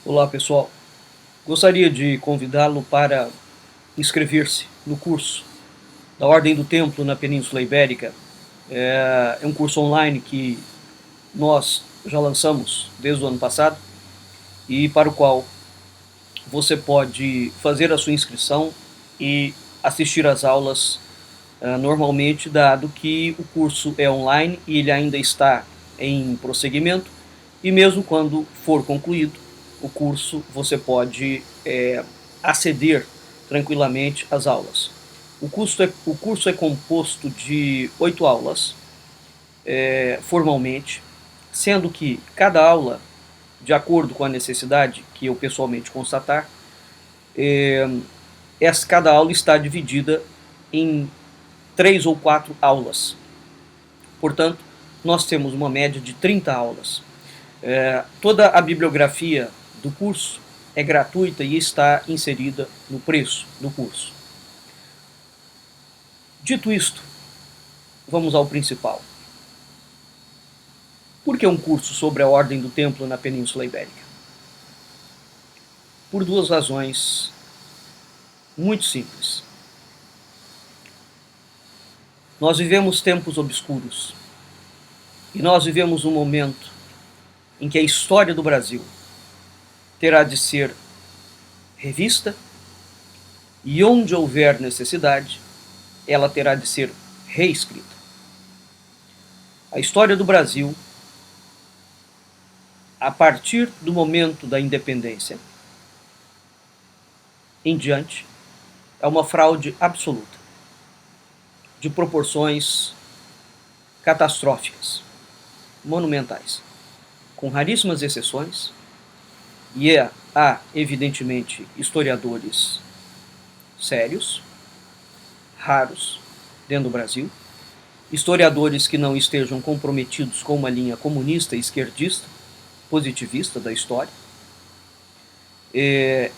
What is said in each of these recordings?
Olá, pessoal. Gostaria de convidá-lo para inscrever-se no curso da Ordem do Templo na Península Ibérica. É um curso online que nós já lançamos desde o ano passado e para o qual você pode fazer a sua inscrição e assistir às aulas normalmente, dado que o curso é online e ele ainda está em prosseguimento, e mesmo quando for concluído o curso, você pode aceder tranquilamente às aulas. O curso é composto de 8 aulas, formalmente, sendo que cada aula, de acordo com a necessidade que eu pessoalmente constatar, cada aula está dividida em 3 ou 4 aulas. Portanto, nós temos uma média de 30 aulas. Toda a bibliografia do curso é gratuita e está inserida no preço do curso. Dito isto, vamos ao principal. Por que um curso sobre a Ordem do Templo na Península Ibérica? Por duas razões muito simples. Nós vivemos tempos obscuros e nós vivemos um momento em que a história do Brasil terá de ser revista e, onde houver necessidade, ela terá de ser reescrita. A história do Brasil, a partir do momento da independência em diante, é uma fraude absoluta, de proporções catastróficas, monumentais, com raríssimas exceções, e há, evidentemente, historiadores sérios, raros, dentro do Brasil, historiadores que não estejam comprometidos com uma linha comunista, esquerdista, positivista da história.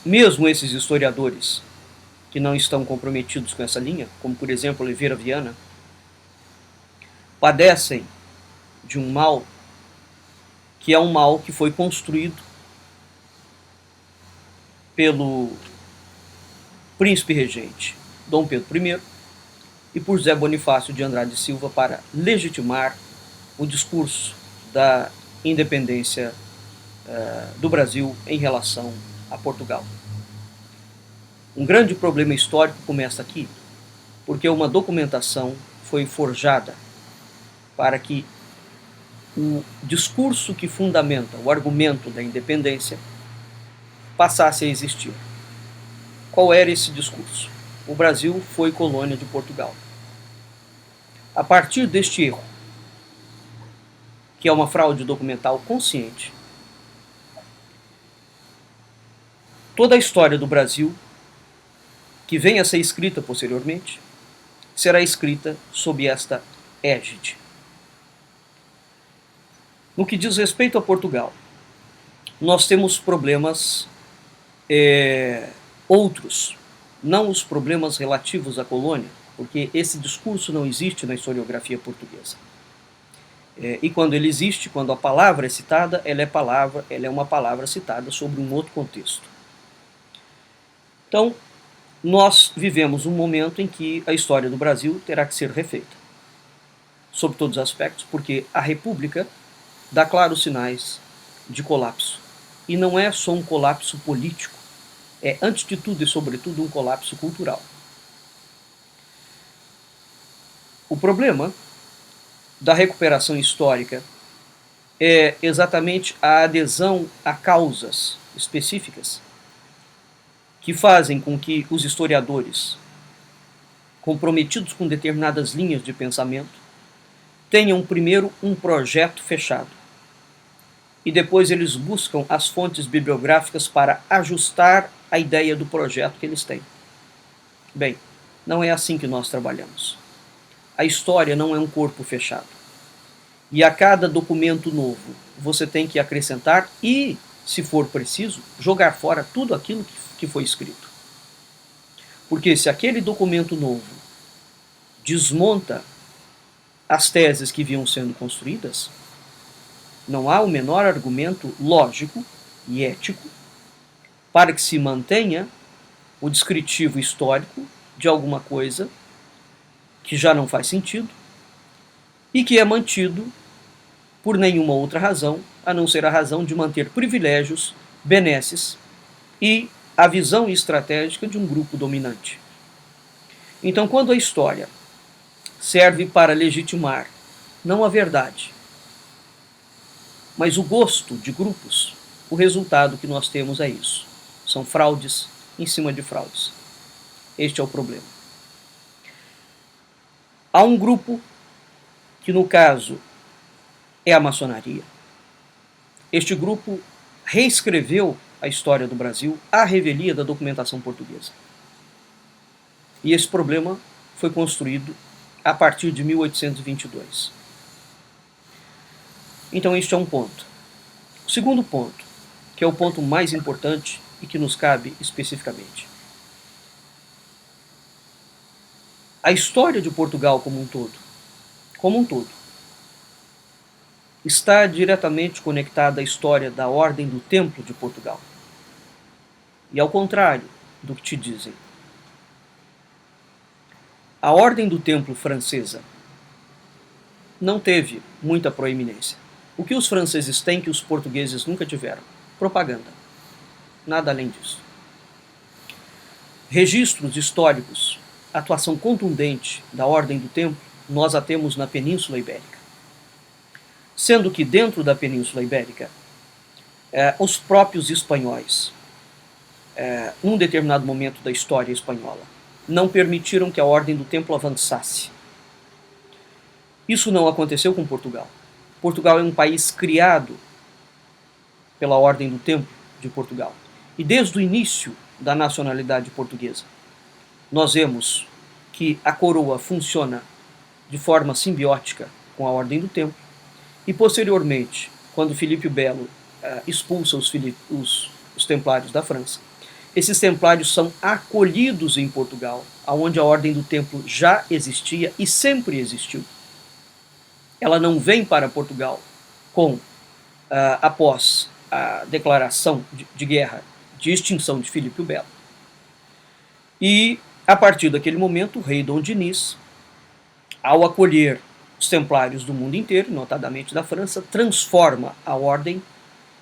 Mesmo esses historiadores que não estão comprometidos com essa linha, como por exemplo Oliveira Viana, padecem de um mal que é um mal que foi construído pelo príncipe regente Dom Pedro I e por Zé Bonifácio de Andrade e Silva para legitimar o discurso da independência do Brasil em relação a Portugal. Um grande problema histórico começa aqui, porque uma documentação foi forjada para que o discurso que fundamenta o argumento da independência passasse a existir. Qual era esse discurso? O Brasil foi colônia de Portugal. A partir deste erro, que é uma fraude documental consciente, toda a história do Brasil, que venha a ser escrita posteriormente, será escrita sob esta égide. No que diz respeito a Portugal, nós temos problemas outros, não os problemas relativos à colônia, porque esse discurso não existe na historiografia portuguesa. E quando ele existe, quando a palavra é citada, ela é uma palavra citada sobre um outro contexto. Então, nós vivemos um momento em que a história do Brasil terá que ser refeita, sob todos os aspectos, porque a República dá claros sinais de colapso. E não é só um colapso político, é, antes de tudo e sobretudo, um colapso cultural. O problema da recuperação histórica é exatamente a adesão a causas específicas que fazem com que os historiadores, comprometidos com determinadas linhas de pensamento, tenham primeiro um projeto fechado e depois eles buscam as fontes bibliográficas para ajustar a ideia do projeto que eles têm. Bem, não é assim que nós trabalhamos. A história não é um corpo fechado. E a cada documento novo, você tem que acrescentar e, se for preciso, jogar fora tudo aquilo que foi escrito. Porque se aquele documento novo desmonta as teses que vinham sendo construídas, não há o menor argumento lógico e ético para que se mantenha o descritivo histórico de alguma coisa que já não faz sentido e que é mantido por nenhuma outra razão, a não ser a razão de manter privilégios, benesses e a visão estratégica de um grupo dominante. Então, quando a história serve para legitimar não a verdade, mas o gosto de grupos, o resultado que nós temos é isso. São fraudes em cima de fraudes. Este é o problema. Há um grupo que, no caso, é a maçonaria. Este grupo reescreveu a história do Brasil à revelia da documentação portuguesa. E esse problema foi construído a partir de 1822. Então, este é um ponto. O segundo ponto, que é o ponto mais importante e que nos cabe especificamente. A história de Portugal como um todo, está diretamente conectada à história da Ordem do Templo de Portugal. E ao contrário do que te dizem, a Ordem do Templo francesa não teve muita proeminência. O que os franceses têm que os portugueses nunca tiveram? Propaganda. Nada além disso. Registros históricos, atuação contundente da Ordem do Templo, nós a temos na Península Ibérica. Sendo que dentro da Península Ibérica, os próprios espanhóis, num determinado momento da história espanhola, não permitiram que a Ordem do Templo avançasse. Isso não aconteceu com Portugal. Portugal é um país criado pela Ordem do Templo de Portugal. E desde o início da nacionalidade portuguesa, nós vemos que a coroa funciona de forma simbiótica com a Ordem do Templo. E posteriormente, quando Filipe o Belo expulsa os templários da França, esses templários são acolhidos em Portugal, onde a Ordem do Templo já existia e sempre existiu. Ela não vem para Portugal após a declaração de guerra, de extinção de Filipe o Belo. E, a partir daquele momento, o rei Dom Dinis, ao acolher os templários do mundo inteiro, notadamente da França, transforma a ordem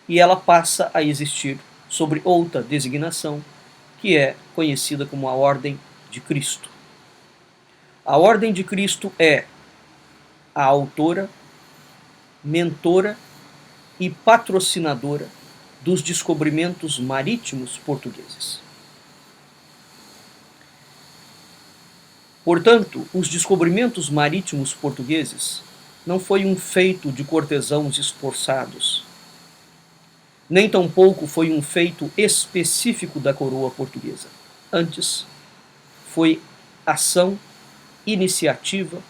e ela passa a existir sobre outra designação, que é conhecida como a Ordem de Cristo. A Ordem de Cristo é a autora, mentora e patrocinadora dos descobrimentos marítimos portugueses. Portanto, os descobrimentos marítimos portugueses não foi um feito de cortesãos esforçados, nem tampouco foi um feito específico da coroa portuguesa. Antes, foi ação, iniciativa,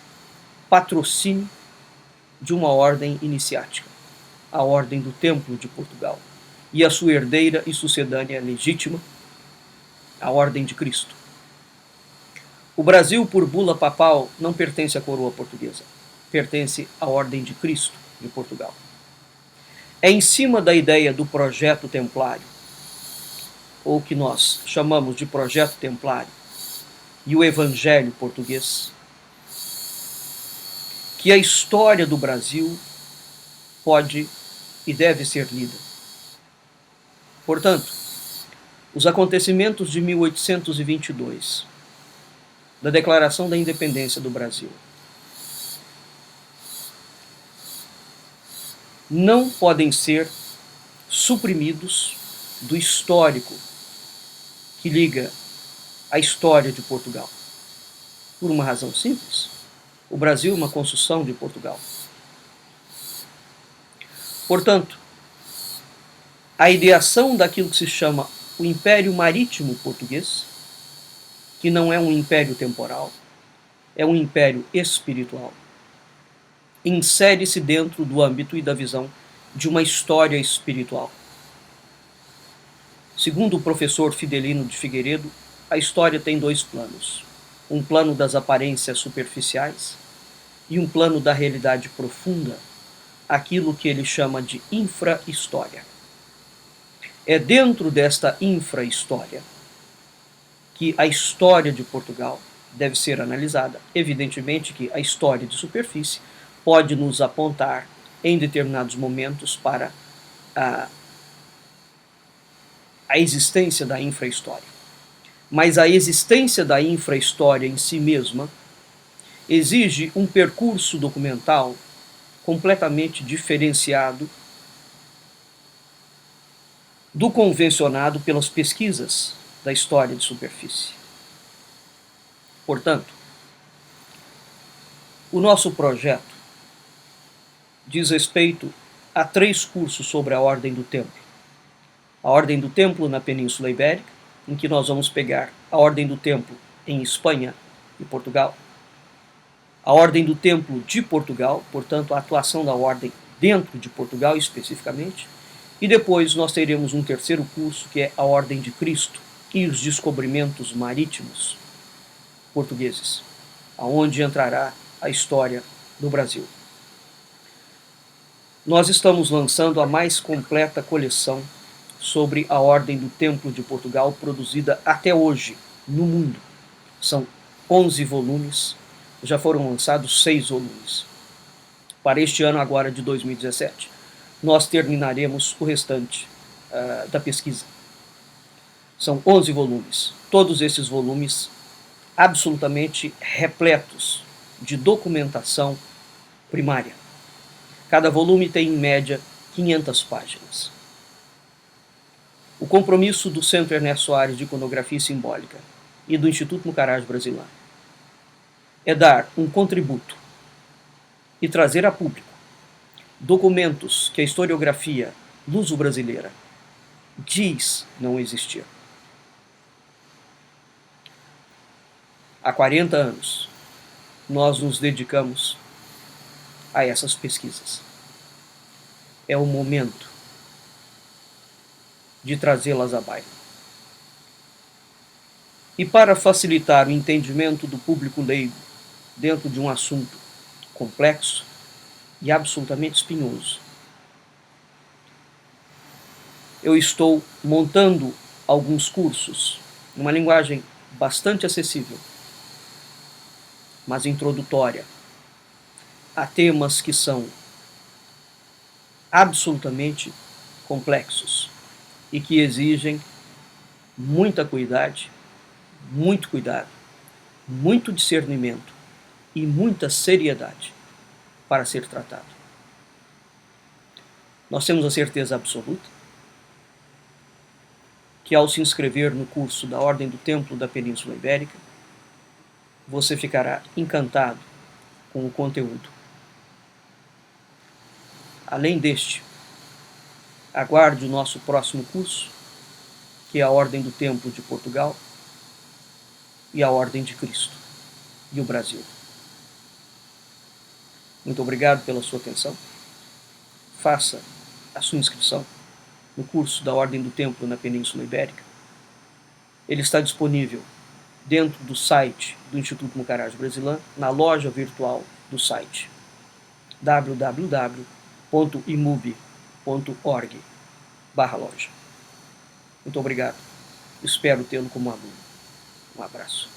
patrocínio de uma ordem iniciática, a Ordem do Templo de Portugal, e a sua herdeira e sucedânea legítima, a Ordem de Cristo. O Brasil, por bula papal, não pertence à coroa portuguesa, pertence à Ordem de Cristo de Portugal. É em cima da ideia do projeto templário, ou que nós chamamos de projeto templário, e o evangelho português, que a história do Brasil pode e deve ser lida. Portanto, os acontecimentos de 1822, da Declaração da Independência do Brasil, não podem ser suprimidos do histórico que liga a história de Portugal. Por uma razão simples: o Brasil é uma construção de Portugal. Portanto, a ideação daquilo que se chama o Império Marítimo Português, que não é um império temporal, é um império espiritual, insere-se dentro do âmbito e da visão de uma história espiritual. Segundo o professor Fidelino de Figueiredo, a história tem dois planos: um plano das aparências superficiais e um plano da realidade profunda, aquilo que ele chama de infra-história. É dentro desta infra-história que a história de Portugal deve ser analisada. Evidentemente que a história de superfície pode nos apontar em determinados momentos para a existência da infra-história. Mas a existência da infra-história em si mesma exige um percurso documental completamente diferenciado do convencionado pelas pesquisas da história de superfície. Portanto, o nosso projeto diz respeito a 3 cursos sobre a Ordem do Templo. A Ordem do Templo na Península Ibérica, em que nós vamos pegar a Ordem do Templo em Espanha e Portugal, a Ordem do Templo de Portugal, portanto a atuação da Ordem dentro de Portugal especificamente, e depois nós teremos um terceiro curso que é a Ordem de Cristo e os descobrimentos marítimos portugueses, aonde entrará a história do Brasil. Nós estamos lançando a mais completa coleção sobre a Ordem do Templo de Portugal produzida até hoje no mundo. São 11 volumes, já foram lançados 6 volumes. Para este ano agora de 2017, nós terminaremos o restante da pesquisa. São 11 volumes, todos esses volumes absolutamente repletos de documentação primária. Cada volume tem, em média, 500 páginas. O compromisso do Centro Ernesto Soares de Iconografia Simbólica e do Instituto Mucarás Brasileiro é dar um contributo e trazer a público documentos que a historiografia luso-brasileira diz não existir. Há 40 anos, nós nos dedicamos a essas pesquisas. É o momento de trazê-las à baila. E para facilitar o entendimento do público leigo dentro de um assunto complexo e absolutamente espinhoso, eu estou montando alguns cursos numa linguagem bastante acessível, mas introdutória, a temas que são absolutamente complexos e que exigem muita cuidado, muito cuidado, muito discernimento e muita seriedade para ser tratado. Nós temos a certeza absoluta que ao se inscrever no curso da Ordem do Templo da Península Ibérica, você ficará encantado com o conteúdo. Além deste, aguarde o nosso próximo curso, que é a Ordem do Templo de Portugal e a Ordem de Cristo e o Brasil. Muito obrigado pela sua atenção. Faça a sua inscrição no curso da Ordem do Templo na Península Ibérica. Ele está disponível dentro do site do Instituto Mucarás Brasileiro, na loja virtual do site www.imub.org/loja. Muito obrigado. Espero tê-lo como aluno. Um abraço.